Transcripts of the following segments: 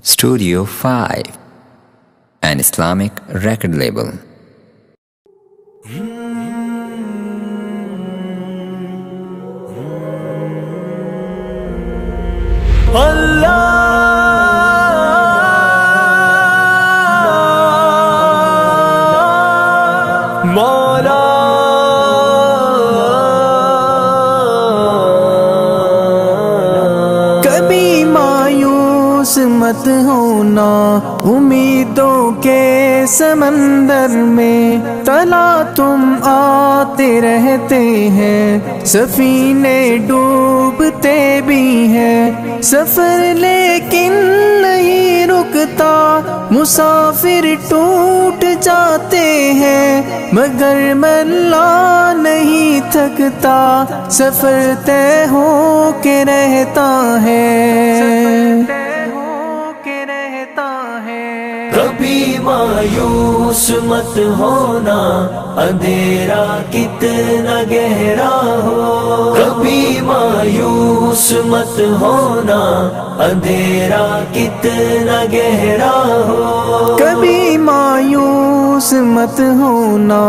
Studio 5, an Islamic record label. کبھی مایوس مت ہونا امیدوں کے سمندر میں، تلا تم آتے رہتے ہیں، سفینے ڈوبتے بھی ہیں، سفر لیکن نہیں رکتا، مسافر ٹوٹ جاتے ہیں، مگر ملا نہیں تھکتا، سفر طے ہو کے رہتا ہے۔ کبھی مایوس مت ہونا، اندھیرا کتنا گہرا ہو، کبھی مایوس مت ہونا، اندھیرا کتنا گہرا ہو، کبھی مایوس مت ہونا،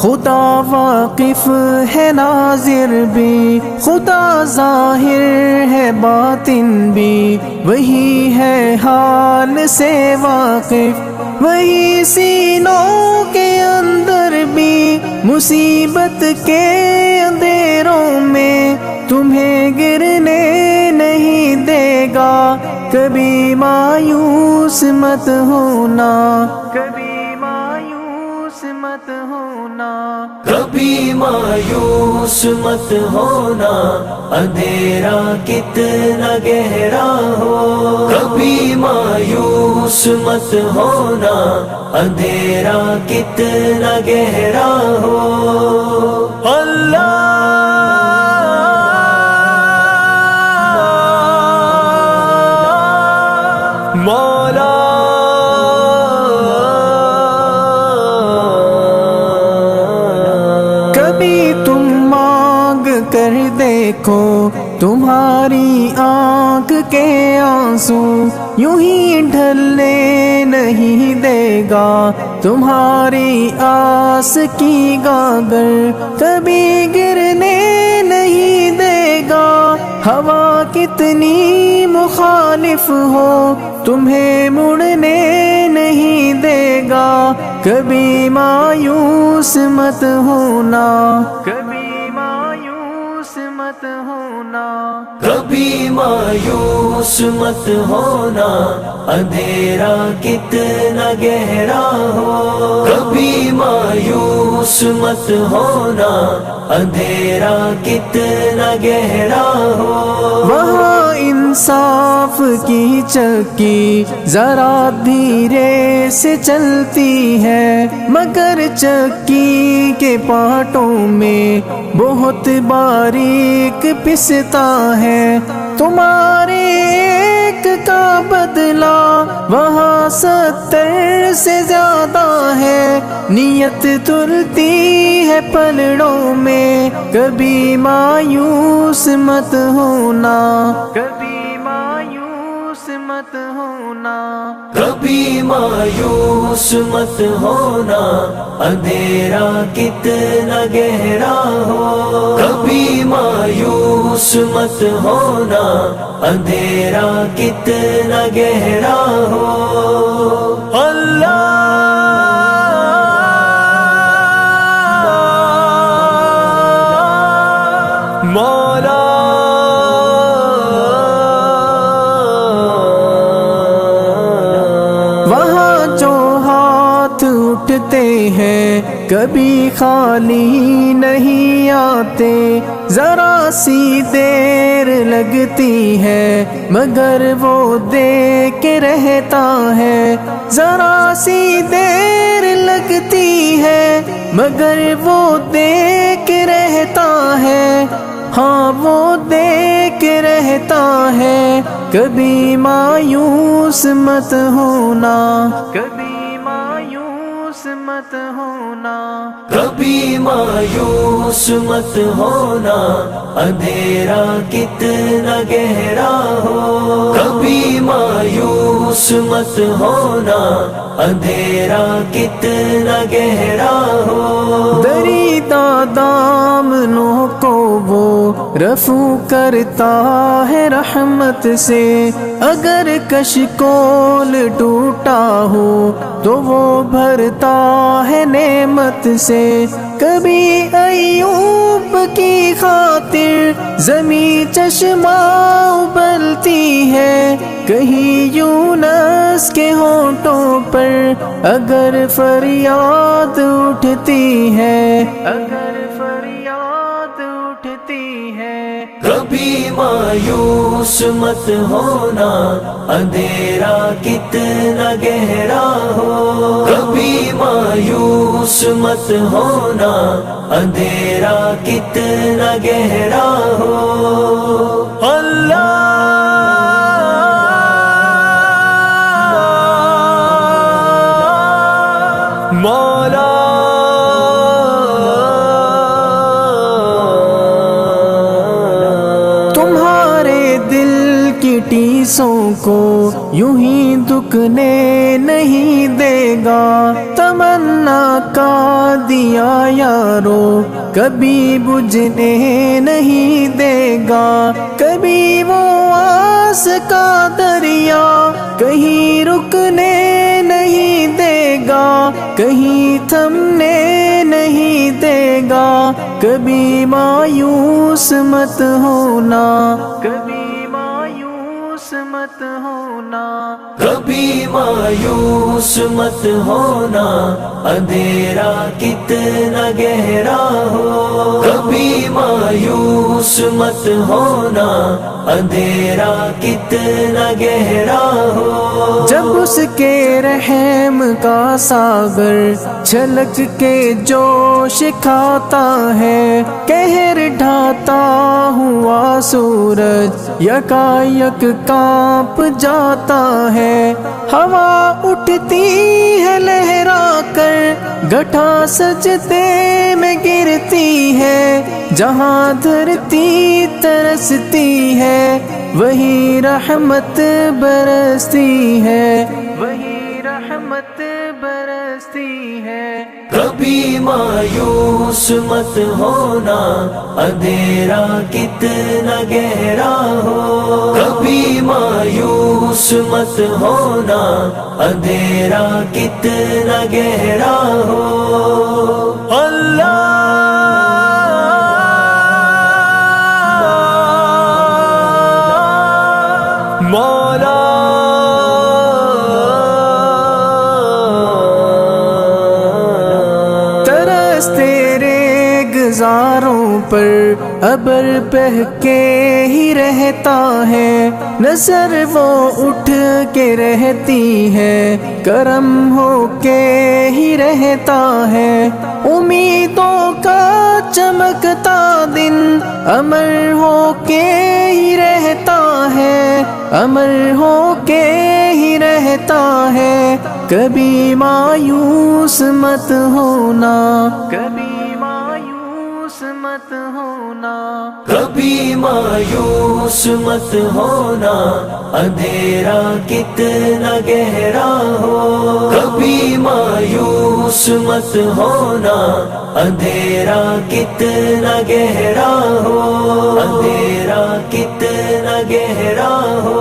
خدا واقف ہے ناظر بھی، خدا ظاہر ہے باطن بھی، وہی ہے حال سے واقف، وہی سینوں کے اندر بھی، مصیبت کے اندھیروں میں تمہیں گرنے نہیں دے گا، کبھی مایوس مت ہونا، کبھی مایوس مت ہونا، کبھی مایوس مت ہونا، اندھیرا کتنا گہرا ہو، کبھی مایوس مت ہونا، اندھیرا کتنا گہرا ہو، اللہ مولا کبھی تم مانگ کر دیکھو، تمہاری آنکھ کے آنسو یوں ہی ڈھلنے نہیں دے گا، تمہاری آس کی گاگر کبھی گرنے نہیں دے گا، ہوا کتنی مخالف ہو تمہیں مڑنے نہیں دے گا، کبھی مایوس مت ہونا، کبھی مایوس مت ہونا، کبھی مایوس مت ہونا، اندھیرا کتنا گہرا ہو، کبھی مایوس مت ہونا، اندھیرا کتنا گہرا ہو، وہاں انصاف کی چکی ذرا دھیرے سے چلتی ہے، مگر چکی کے پارٹوں میں بہت باریک پستا ہے، تمہارے ایک کا بدلہ وہاں 70 سے زیادہ ہے، نیت تلتی ہے پلڑوں میں، کبھی مایوس مت ہونا، کبھی مایوس مت ہونا، کبھی مایوس مت ہونا، اندھیرا کتنا گہرا ہو، کبھی مایوس مت ہونا، اندھیرا کتنا گہرا ہو، اللہ مولا وہاں جو ہاتھ اٹھتے ہیں کبھی خالی نہیں آتے، ذرا سی دیر لگتی ہے مگر وہ دے کے رہتا ہے، ذرا سی دیر لگتی ہے مگر وہ دے کے رہتا ہے، ہاں وہ دے کے رہتا ہے، کبھی مایوس مت ہونا، کبھی مایوس مت ہونا، کبھی مایوس مت ہونا، اندھیرا کتنا گہرا ہو، کبھی مایوس مایوس مت ہونا، اندھیرا کتنا گہرا ہو، دریدہ دامنوں کو وہ رفو کرتا ہے رحمت سے، اگر کشکول ٹوٹا ہو تو وہ بھرتا ہے نعمت سے، کبھی ایوب کی خاطر زمین چشمہ ابلتی ہے، کہیں یونس کے ہونٹوں پر اگر فریاد اٹھتی ہے، اگر فریاد اٹھتی ہے۔ کبھی مایوس مت ہونا، اندھیرا کتنا گہرا ہو، کبھی مایوس مت ہونا، اندھیرا کتنا گہرا ہو، اللہ مولا تمہارے دل کی ٹیسوں کو یوں ہی دکنے نہیں دے گا، تمنا کا دیا یارو کبھی بجھنے نہیں دے گا، کبھی وہ آس کا دریا کہیں رکنے نہیں دے گا، کہیں تھمنے نہیں دے گا، کبھی مایوس مت ہونا، کبھی مایوس مت ہونا، کبھی مایوس مت ہونا، اندھیرا کتنا گہرا ہو، کبھی مایوس مت ہونا، اندھیرا کتنا گہرا ہو، جب اس کے رحم کا ساگر چھلک کے جوش کھاتا ہے، قہر ڈھاتا ہوا سورج یکایک کانپ جاتا ہے، ہوا اٹھتی ہے لہرا کر گٹھا سجدے میں گرتی ہے، جہاں دھرتی ترستی ہے وہی رحمت برستی ہے، وہی رحمت برستی ہے۔ کبھی مایوس مت ہونا، اندھیرا کتنا گہرا ہو، کبھی مایوس مت ہونا، اندھیرا کتنا گہرا ہو، اللہ مولا ترس تیرے گزاروں پر ابر بہہ کے ہی رہتا ہے، نظر وہ اٹھ کے رہتی ہے، کرم ہو کے ہی رہتا ہے، امیدوں کا چمکتا دن امر ہو کے ہی رہتا ہے، امر ہو کے ہی رہتا ہے، کبھی مایوس مت ہونا، کبھی مایوس مت ہونا، کبھی مایوس مت ہونا، اندھیرا کتنا گہرا ہو، کبھی مایوس مت ہونا، اندھیرا کتنا گہرا ہو، اندھیرا کتنا گہرا ہو،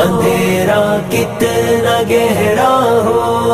اندھیرا کتنا گہرا ہو۔